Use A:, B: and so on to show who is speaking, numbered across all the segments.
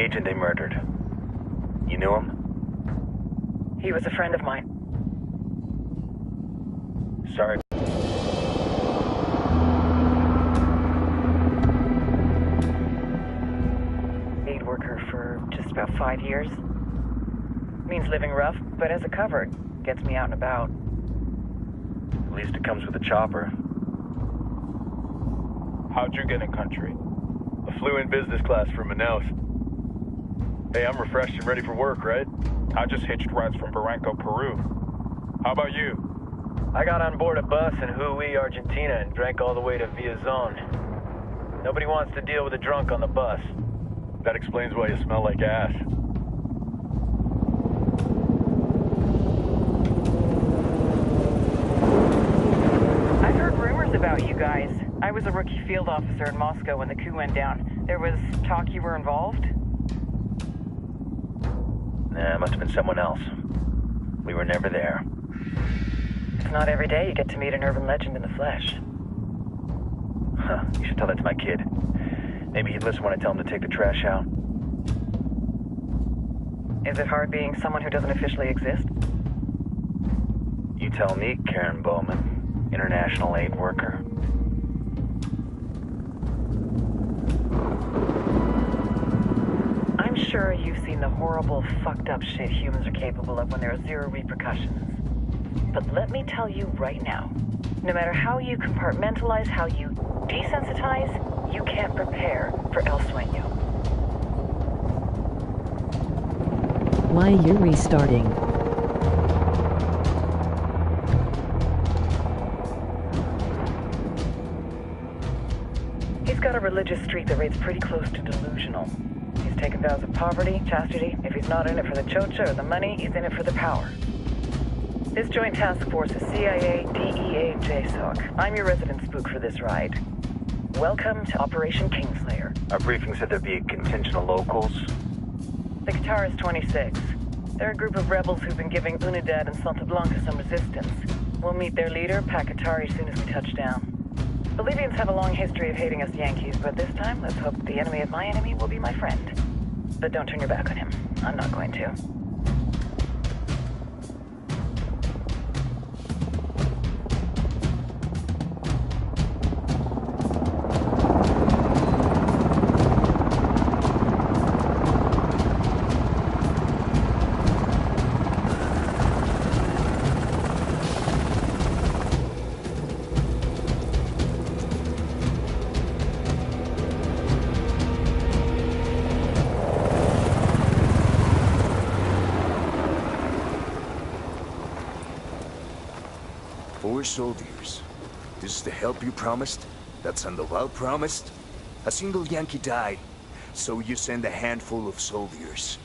A: agent they murdered. You knew him?
B: He was a friend of mine.
A: Sorry.
B: Aid worker for just about 5 years. Means living rough, but as a cover, gets me out and about.
A: At least it comes with a chopper.
C: How'd you get in country? I flew in business class from Manaus. Hey, I'm refreshed and ready for work, right? I just hitched rides from Barranco, Peru. How about you?
D: I got on board a bus in Hui, Argentina, and drank all the way to Villazon. Nobody wants to deal with a drunk on the bus.
C: That explains why you smell like ass.
B: I've heard rumors about you guys. I was a rookie field officer in Moscow when the coup went down. There was talk you were involved?
A: Nah, it must have been someone else. We were never there.
B: It's not every day you get to meet an urban legend in the flesh.
A: Huh, you should tell that to my kid. Maybe he'd listen when I tell him to take the trash out.
B: Is it hard being someone who doesn't officially exist?
A: You tell me, Karen Bowman, international aid worker.
B: I'm sure you've seen the horrible, fucked up shit humans are capable of when there are zero repercussions. But let me tell you right now, no matter how you compartmentalize, how you desensitize, you can't prepare for El Sueño.
E: Why you're restarting?
B: He's got a religious streak that rates pretty close to delusional. He's taken vows of poverty, chastity. If he's not in it for the chocha or the money, he's in it for the power. This joint task force is CIA, DEA, and JSOC. I'm your resident spook for this ride. Welcome to Operation Kingslayer.
A: Our briefing said there'd be a contingent of locals.
B: The Guitarist 26. They're a group of rebels who've been giving Unidad and Santa Blanca some resistance. We'll meet their leader, Pakatari, as soon as we touch down. Bolivians have a long history of hating us Yankees, but this time, let's hope the enemy of my enemy will be my friend. But don't turn your back on him. I'm not going to.
F: Soldiers. This is the help you promised? That Sandoval promised? A single Yankee died, so you send a handful of soldiers.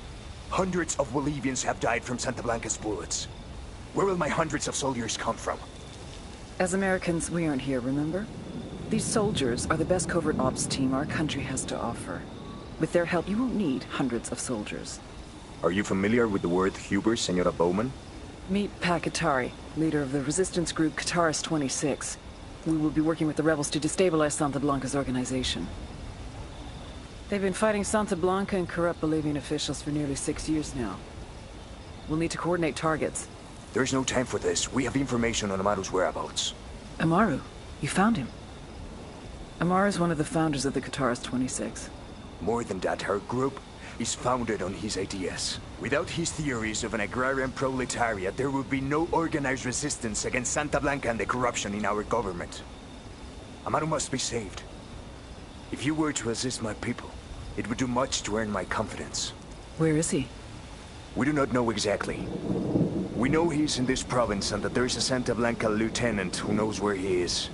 F: Hundreds of Bolivians have died from Santa Blanca's bullets. Where will my hundreds of soldiers come from?
G: As Americans, we aren't here, remember? These soldiers are the best covert ops team our country has to offer. With their help, you won't need hundreds of soldiers.
F: Are you familiar with the word Huber, Senora Bowman?
G: Meet Pakatari, leader of the resistance group Guitarist 26. We will be working with the rebels to destabilize Santa Blanca's organization. They've been fighting Santa Blanca and corrupt Bolivian officials for nearly 6 years now. We'll need to coordinate targets.
F: There's no time for this. We have information on Amaru's whereabouts.
G: Amaru? You found him? Amaru is one of the founders of the Guitarist 26.
F: More than that, her group is founded on his ideas. Without his theories of an agrarian proletariat, there would be no organized resistance against Santa Blanca and the corruption in our government. Amaru must be saved. If you were to assist my people, it would do much to earn my confidence.
G: Where is he?
F: We do not know exactly. We know he's in this province and that there is a Santa Blanca lieutenant who knows where he is.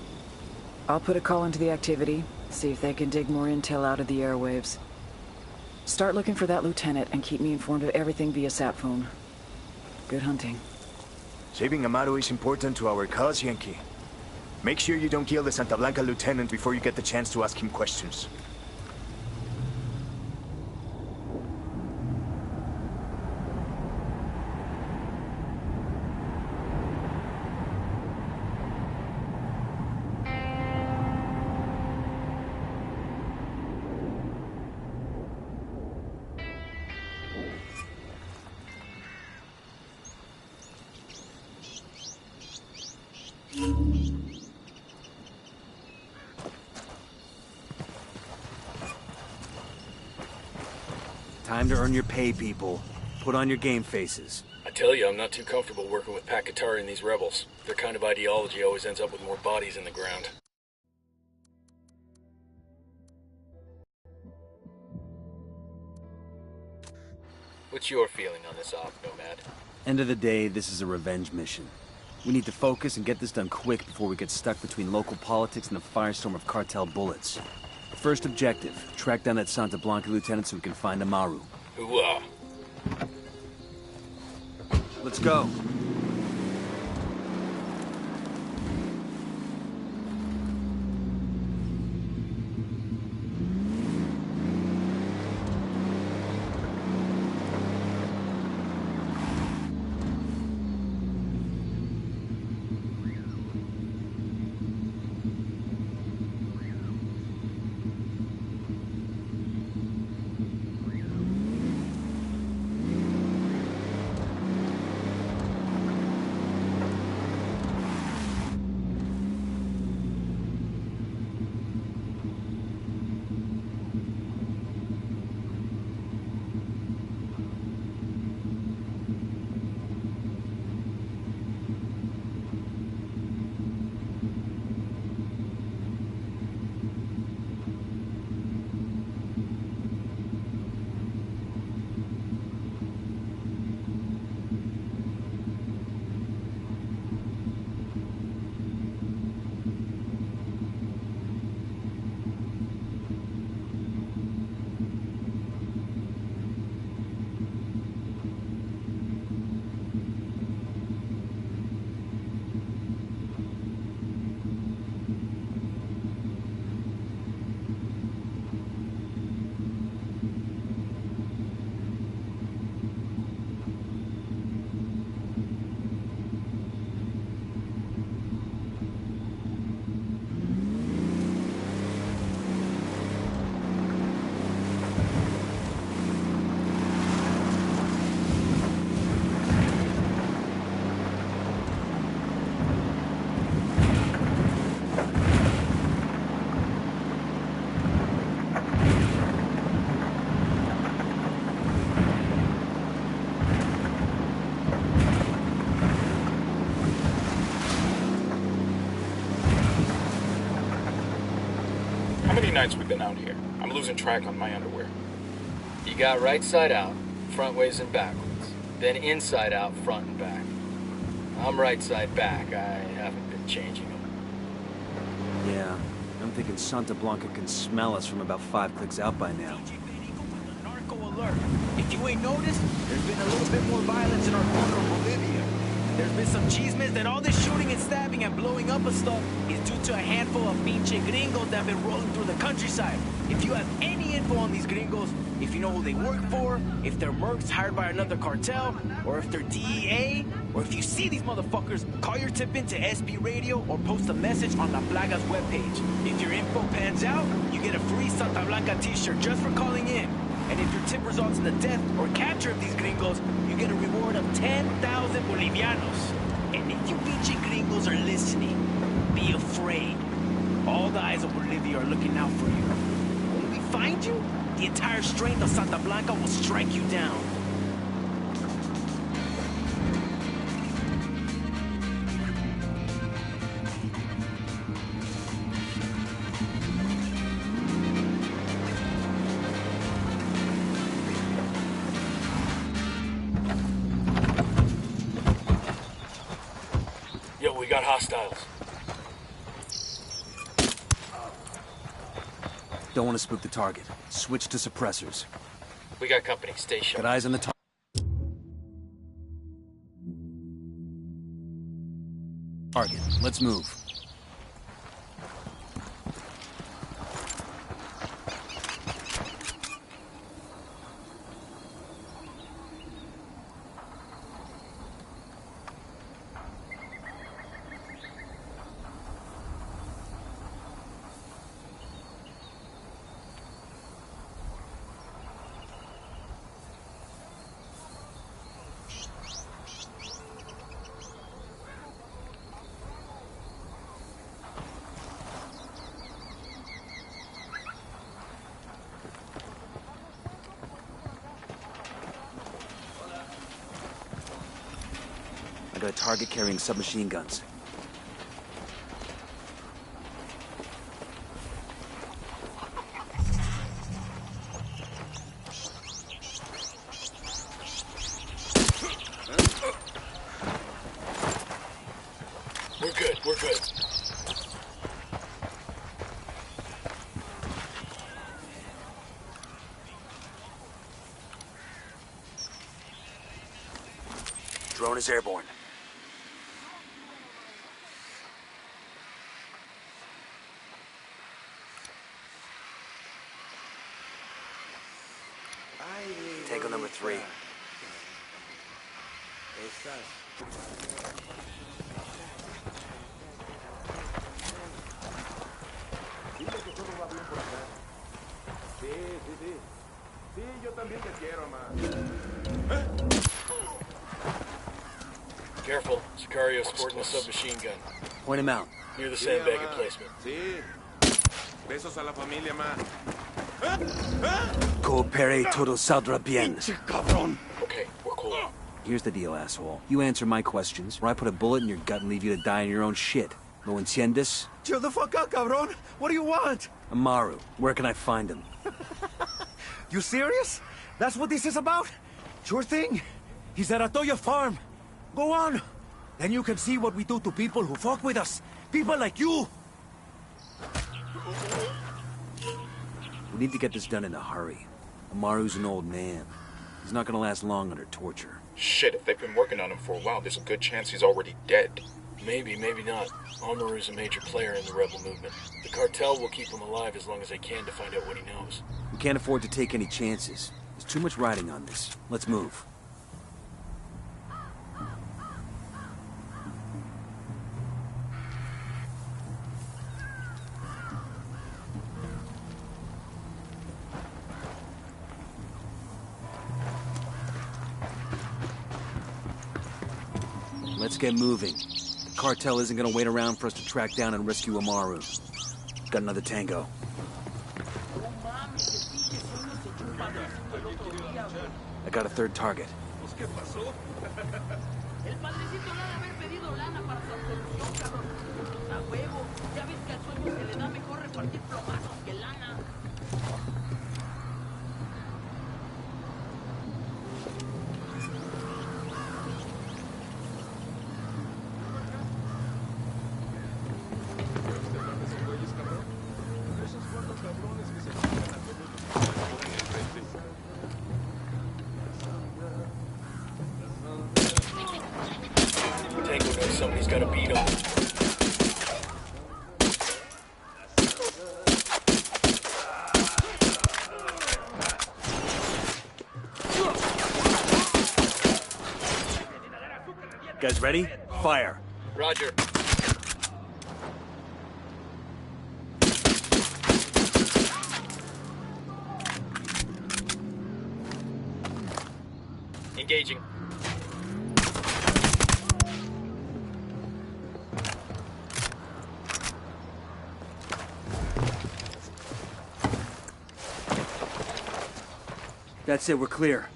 G: I'll put a call into the activity, see if they can dig more intel out of the airwaves. Start looking for that lieutenant and keep me informed of everything via sat phone. Good hunting.
F: Saving Amaru is important to our cause, Yankee. Make sure you don't kill the Santa Blanca lieutenant before you get the chance to ask him questions.
H: Time to earn your pay, people. Put on your game faces.
I: I tell you, I'm not too comfortable working with Pakatari and these rebels. Their kind of ideology always ends up with more bodies in the ground. What's your feeling on this op, Nomad?
H: End of the day, this is a revenge mission. We need to focus and get this done quick before we get stuck between local politics and the firestorm of cartel bullets. First objective, track down that Santa Blanca lieutenant so we can find Amaru.
I: Hoorah!
H: Let's go.
I: How many nights we've been out here? I'm losing track on my underwear.
D: You got right side out, front ways and backwards. Then inside out, front and back. I'm right side back. I haven't been changing them.
H: Yeah, I'm thinking Santa Blanca can smell us from about 5 clicks out by now.
J: Narco alert. If you ain't noticed, there's been a little bit more violence in our corner of Bolivia. There's been some chismes that all this shooting and stabbing and blowing up of stuff is due to a handful of pinche gringos that have been rolling through the countryside. If you have any info on these gringos, if you know who they work for, if they're mercs hired by another cartel, or if they're DEA, or if you see these motherfuckers, call your tip into SB Radio or post a message on La Plaga's webpage. If your info pans out, you get a free Santa Blanca t-shirt just for calling in. And if your tip results in the death or capture of these gringos, you get a reward of 10,000 Bolivianos. And if you pinche gringos are listening, be afraid. All the eyes of Bolivia are looking out for you. When we find you, the entire strength of Santa Blanca will strike you down.
I: Yo, we got hostiles.
H: Don't want to spook the target. Switch to suppressors.
D: We got company. Stay sharp.
H: Got eyes on the target. Let's move. I got a target carrying submachine guns.
I: We're good, we're good.
H: Drone is airborne. Tango number 3.
I: Careful, Sicario sporting a submachine gun.
H: Point him out.
I: Near the sandbag emplacement.
K: Besos a la familia, ma.
H: Coopere todo saldrá bien.
I: Okay, we're cool.
H: Here's the deal, asshole. You answer my questions, or I put a bullet in your gut and leave you to die in your own shit. ¿Lo entiendes?
K: Chill the fuck out, cabron. What do you want?
H: Amaru, where can I find him?
K: You serious? That's what this is about? Sure thing. He's at Atoya Farm. Go on. Then you can see what we do to people who fuck with us. People like you.
H: We need to get this done in a hurry. Amaru's an old man. He's not gonna last long under torture.
L: Shit, if they've been working on him for a while, there's a good chance he's already dead.
I: Maybe, maybe not. Amaru's a major player in the rebel movement. The cartel will keep him alive as long as they can to find out what he knows.
H: We can't afford to take any chances. There's too much riding on this. Let's move. Let's get moving. The cartel isn't gonna wait around for us to track down and rescue Amaru. Got another tango. I got a third target.
I: Tango knows somebody's got a beat on him.
H: Guys ready? Fire.
I: Roger. Engaging.
H: That's it, we're clear.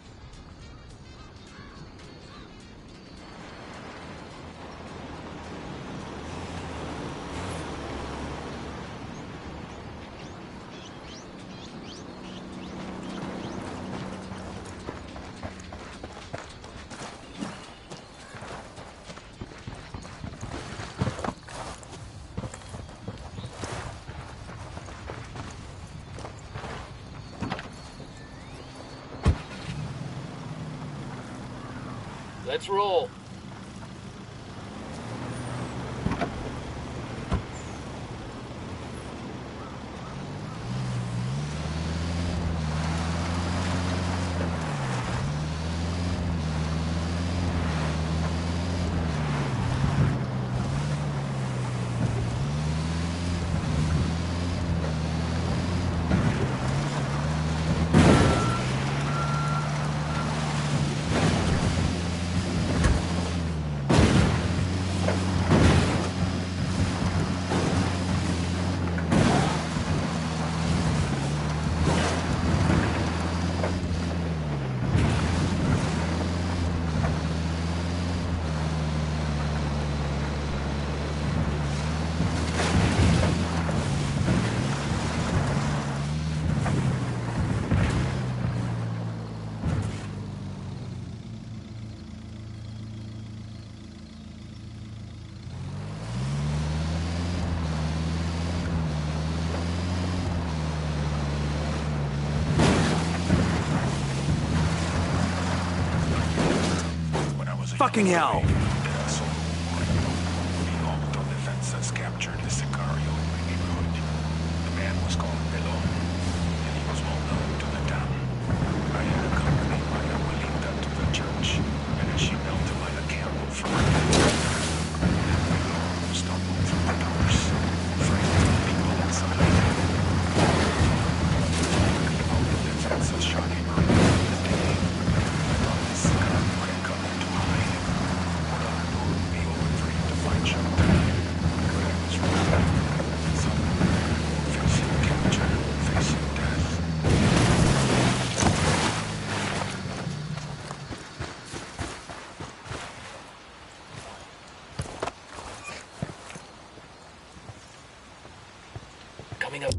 I: Let's roll.
H: fucking hell!
M: Defense has captured the Sicario in my neighborhood. The man was called Belon, and he was well known to the town. I had accompanied my Abuelita to the church, and as she knelt to light a candle for her, Belon stumbled through the doors, frightening the people inside. The defense has shot him early in the day. I thought the Sicario had come in to hide. What other door would be open for him to find shelter? Facing capture, facing death.
I: Coming up.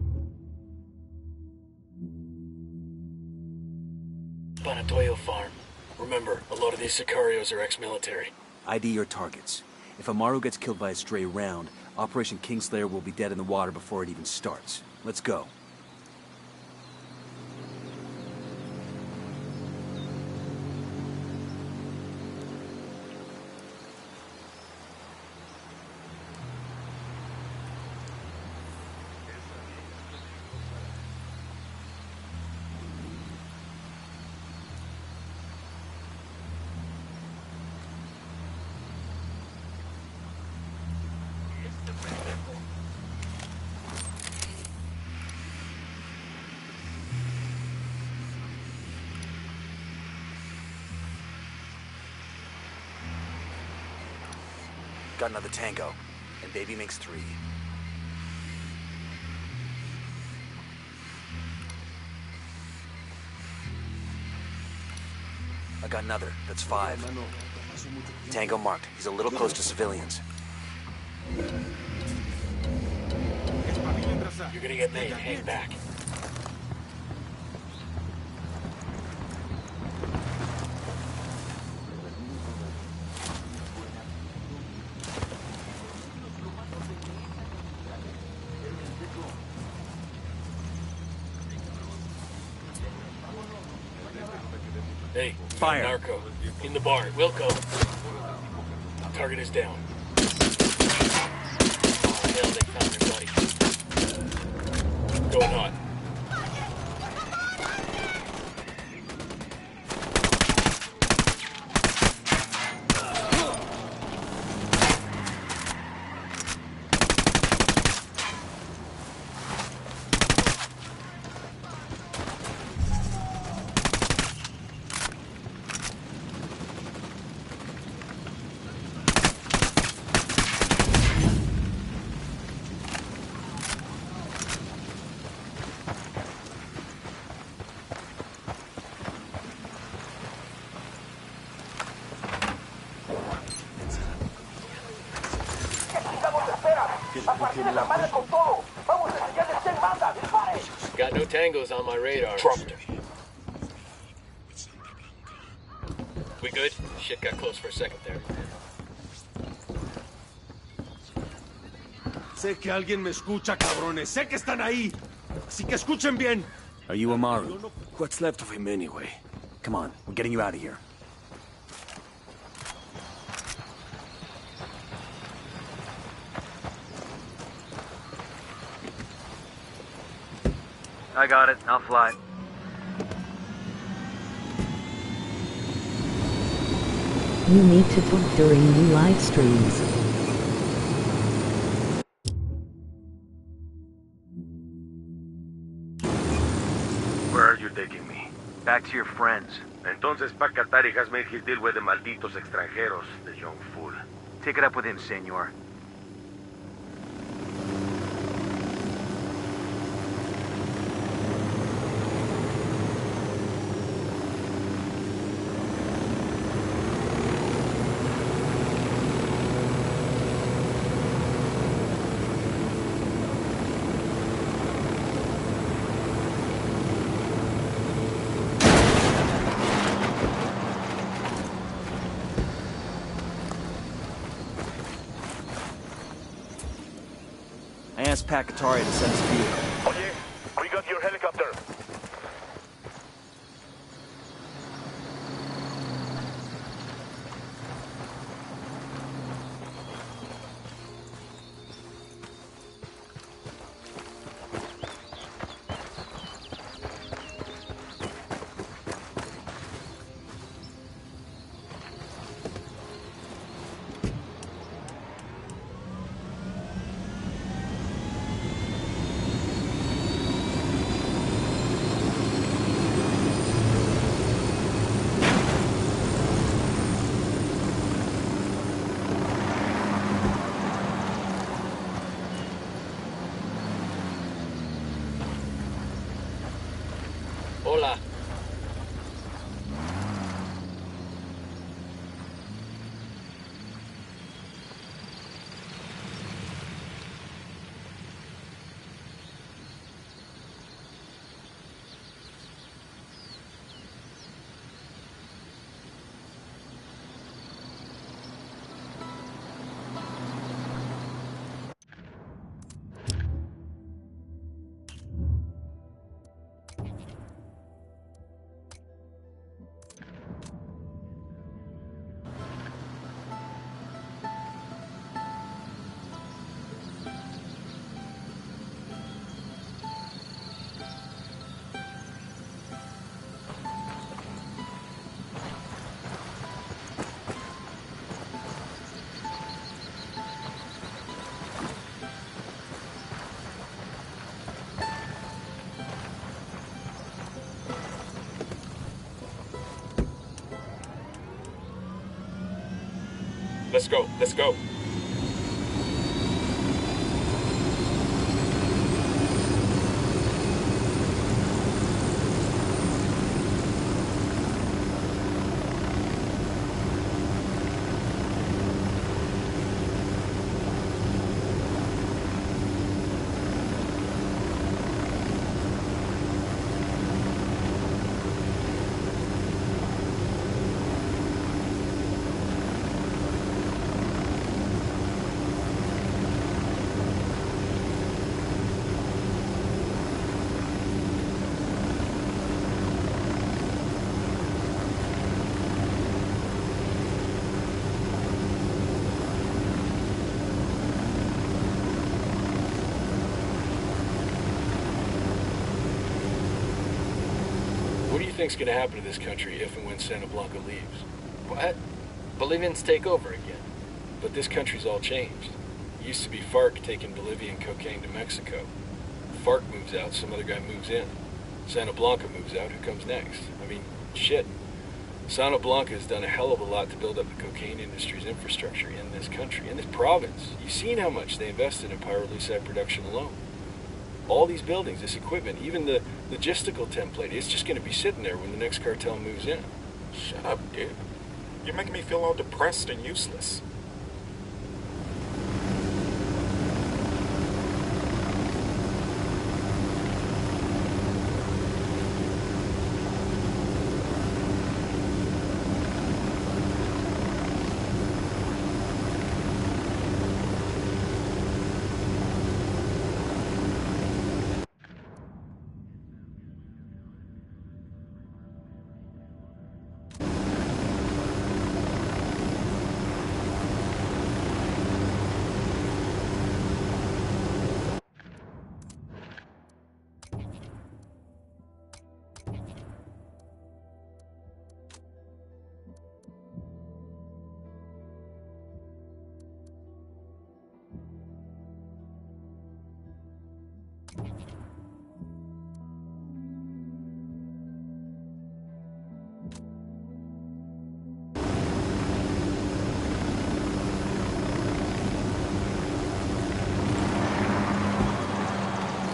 I: Panatoyo Farm. Remember, a lot of these Sicarios are ex-military.
H: ID your targets. If Amaru gets killed by a stray round, Operation Kingslayer will be dead in the water before it even starts. Let's go. Got another tango, and baby makes 3. I got another, that's 5. Tango marked, he's a little close to civilians.
I: You're gonna get made. Hang back. Hey,
H: fire!
I: Narco. In the bar. Wilco. Target is down. Oh, hell, they found their body. Going on. Got no tangos on my radar.
L: Dropped him.
I: We good? Shit got close for a second there.
K: Sé que alguien me escucha, cabrones. Sé que están ahí. Así que escuchen bien.
H: Are you Amaru? What's left of him anyway? Come on, we're getting you out of here.
A: I got it. I'll fly.
E: You need to talk during new live streams.
N: Where are you taking me?
A: Back to your friends.
N: Entonces, pa' Qatar has made his deal with the malditos extranjeros, the young fool.
A: Take it up with him, senor.
H: I asked Pat Katari to send us a vehicle.
C: Oh yeah, we got your helicopter.
L: Let's go, let's go.
I: What do you think's gonna happen to this country if and when Santa Blanca leaves?
D: What? Bolivians take over again.
I: But this country's all changed. It used to be FARC taking Bolivian cocaine to Mexico. FARC moves out, some other guy moves in. Santa Blanca moves out, who comes next? I mean, shit. Santa Blanca has done a hell of a lot to build up the cocaine industry's infrastructure in this country, in this province. You've seen how much they invested in pyrolusite production alone. All these buildings, this equipment, even the logistical template, it's just going to be sitting there when the next cartel moves in.
L: Shut up, dude. You're making me feel all depressed and useless.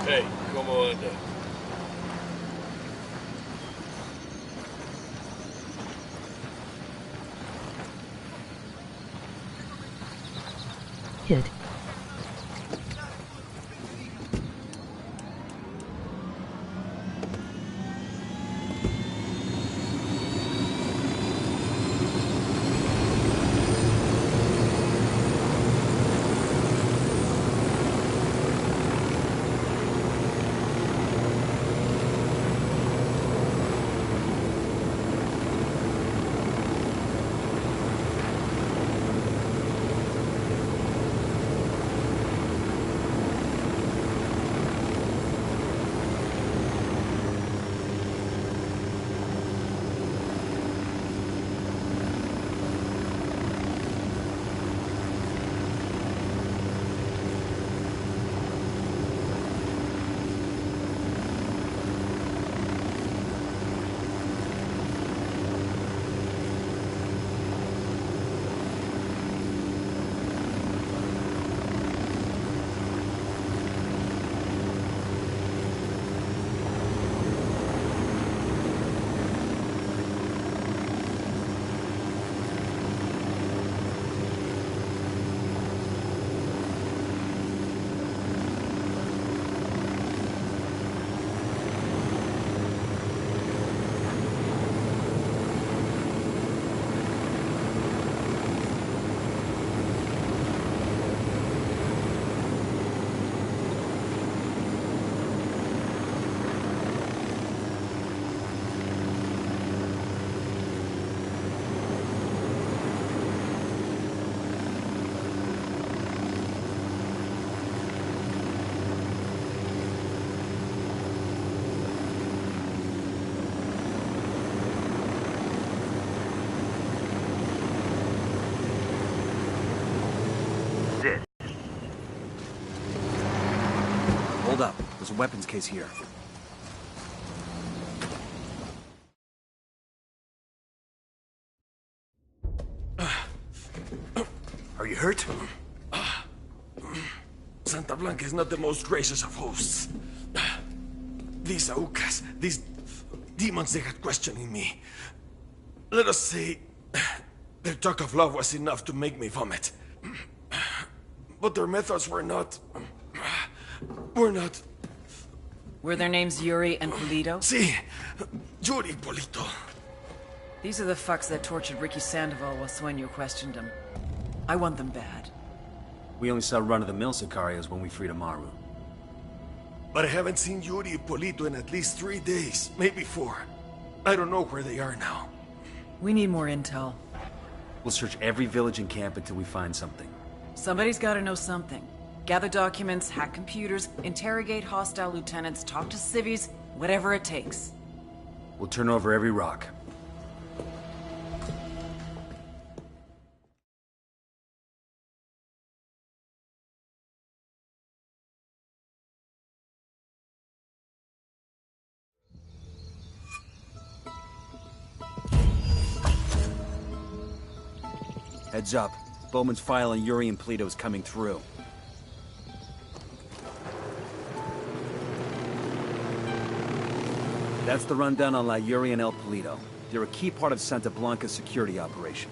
I: Hey, ¿cómo anda?
E: Hit.
H: Hold up. There's a weapons case here.
F: Are you hurt?
M: Santa Blanca is not the most gracious of hosts. These Aucas, these demons, they got questioning me. Let us say, their talk of love was enough to make me vomit. But their methods were not...
G: Were their names Yuri and Polito?
M: Si, Yuri Polito.
G: These are the fucks that tortured Ricky Sandoval while Sueño questioned him. I want them bad.
H: We only saw run-of-the-mill Sicarios when we freed Amaru.
M: But I haven't seen Yuri and Polito in at least 3 days, maybe 4. I don't know where they are now.
G: We need more intel.
H: We'll search every village and camp until we find something.
G: Somebody's gotta know something. Gather documents, hack computers, interrogate hostile lieutenants, talk to civvies, whatever it takes.
H: We'll turn over every rock. Heads up. Bowman's file on Yuri and Polito is coming through. That's the rundown on La Yuri and El Polito. They're a key part of Santa Blanca's security operation.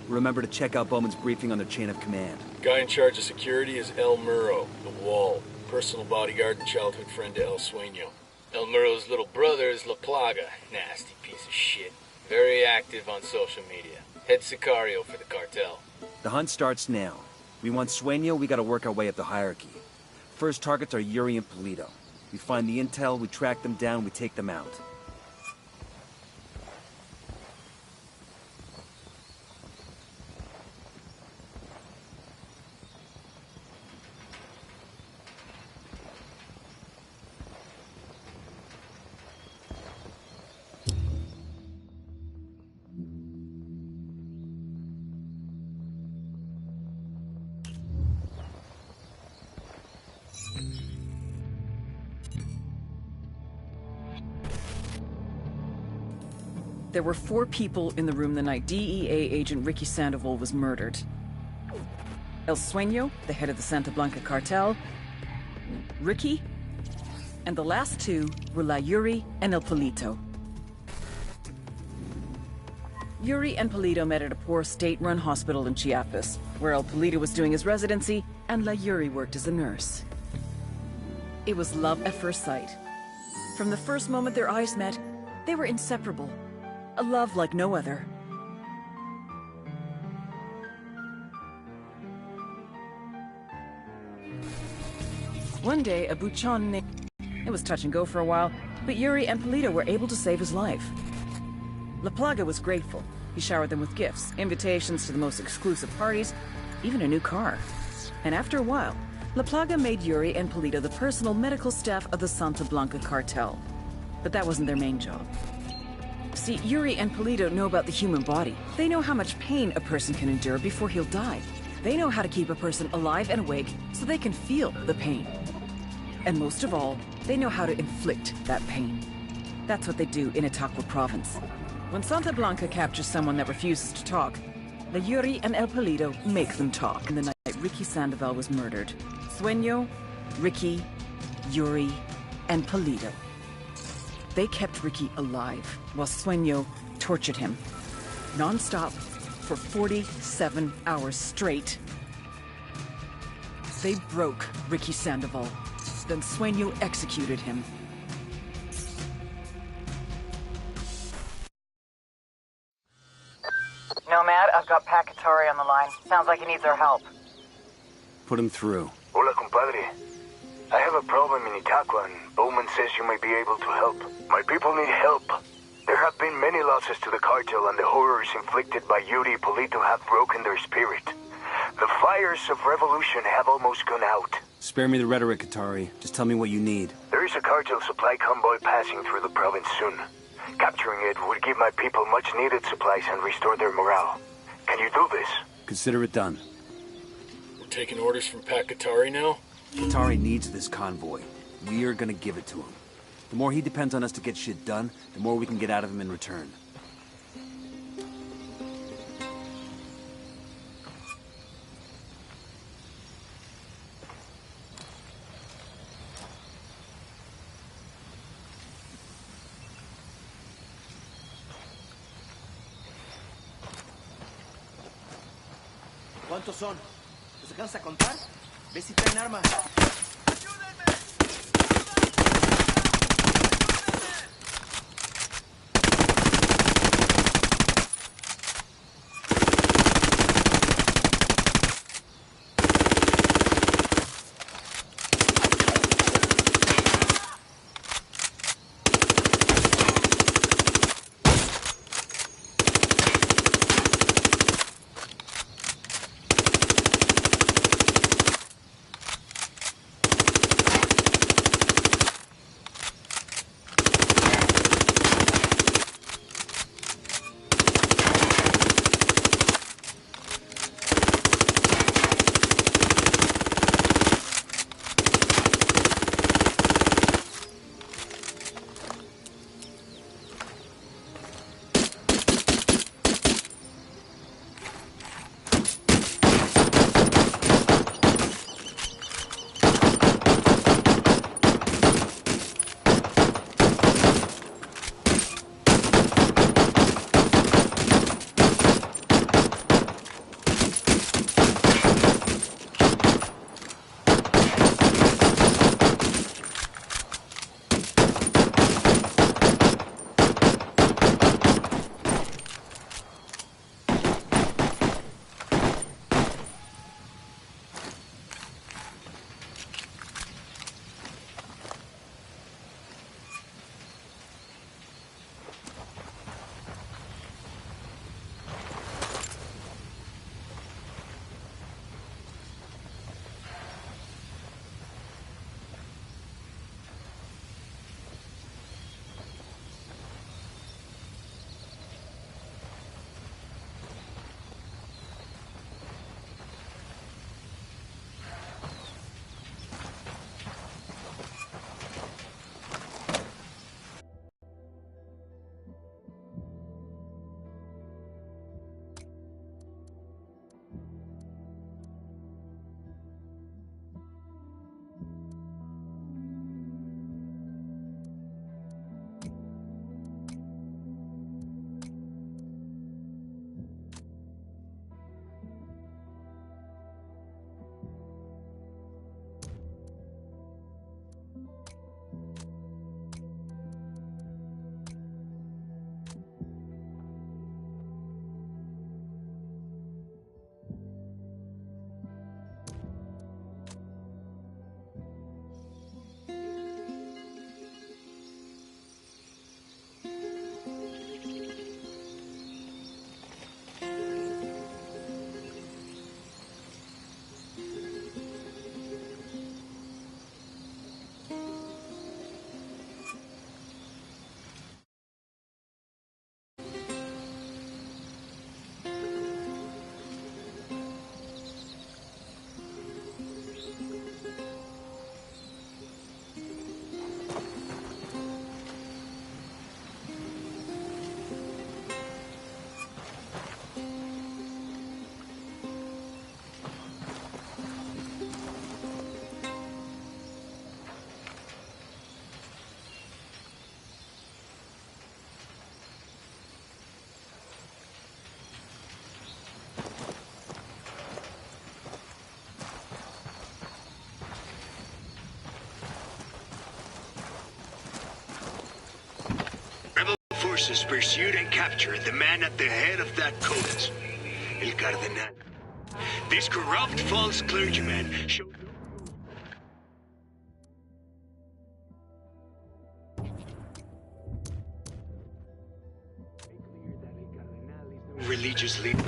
H: Remember to check out Bowman's briefing on their chain of command.
I: Guy in charge of security is El Muro, the Wall. Personal bodyguard and childhood friend to El Sueño. El Muro's little brother is La Plaga. Nasty piece of shit. Very active on social media. Head Sicario for the cartel.
H: The hunt starts now. We want Sueño, we gotta work our way up the hierarchy. First targets are Yuri and Polito. We find the intel, we track them down, we take them out.
G: There were 4 people in the room the night DEA agent Ricky Sandoval was murdered. El Sueño, the head of the Santa Blanca cartel, Ricky, and the last 2 were La Yuri and El Polito. Yuri and Polito met at a poor state-run hospital in Chiapas, where El Polito was doing his residency and La Yuri worked as a nurse. It was love at first sight. From the first moment their eyes met, they were inseparable. A love like no other. One day, a Buchon named... It was touch and go for a while, but Yuri and Polito were able to save his life. La Plaga was grateful. He showered them with gifts, invitations to the most exclusive parties, even a new car. And after a while, La Plaga made Yuri and Polito the personal medical staff of the Santa Blanca cartel. But that wasn't their main job. See, Yuri and Polito know about the human body. They know how much pain a person can endure before he'll die. They know how to keep a person alive and awake so they can feel the pain. And most of all, they know how to inflict that pain. That's what they do in Itaqua province. When Santa Blanca captures someone that refuses to talk, La Yuri and El Polito make them talk. In the night Ricky Sandoval was murdered, Sueño, Ricky, Yuri, and Polito. They kept Ricky alive, while Sueño tortured him. Non-stop, for 47 hours straight. They broke Ricky Sandoval. Then Sueño executed him.
B: Nomad, I've got Pakatari on the line. Sounds like he needs our help.
H: Put him through.
F: Hola, compadre. I have a problem in Itaqua, and Bowman says you may be able to help. My people need help. There have been many losses to the cartel, and the horrors inflicted by Yuri Polito have broken their spirit. The fires of revolution have almost gone out.
H: Spare me the rhetoric, Katari. Just tell me what you need.
F: There is a cartel supply convoy passing through the province soon. Capturing it would give my people much-needed supplies and restore their morale. Can you do this?
H: Consider it done.
I: We're taking orders from Pakatari now?
H: Katari needs this convoy. We are gonna give it to him. The more he depends on us to get shit done, the more we can get out of him in return.
J: ¿Cuántos son? ¿Los alcanzas a contar? Ve si traen armas.
F: Forces pursued and captured the man at the head of that cult, El Cardenal. This corrupt false clergyman showed religious leader.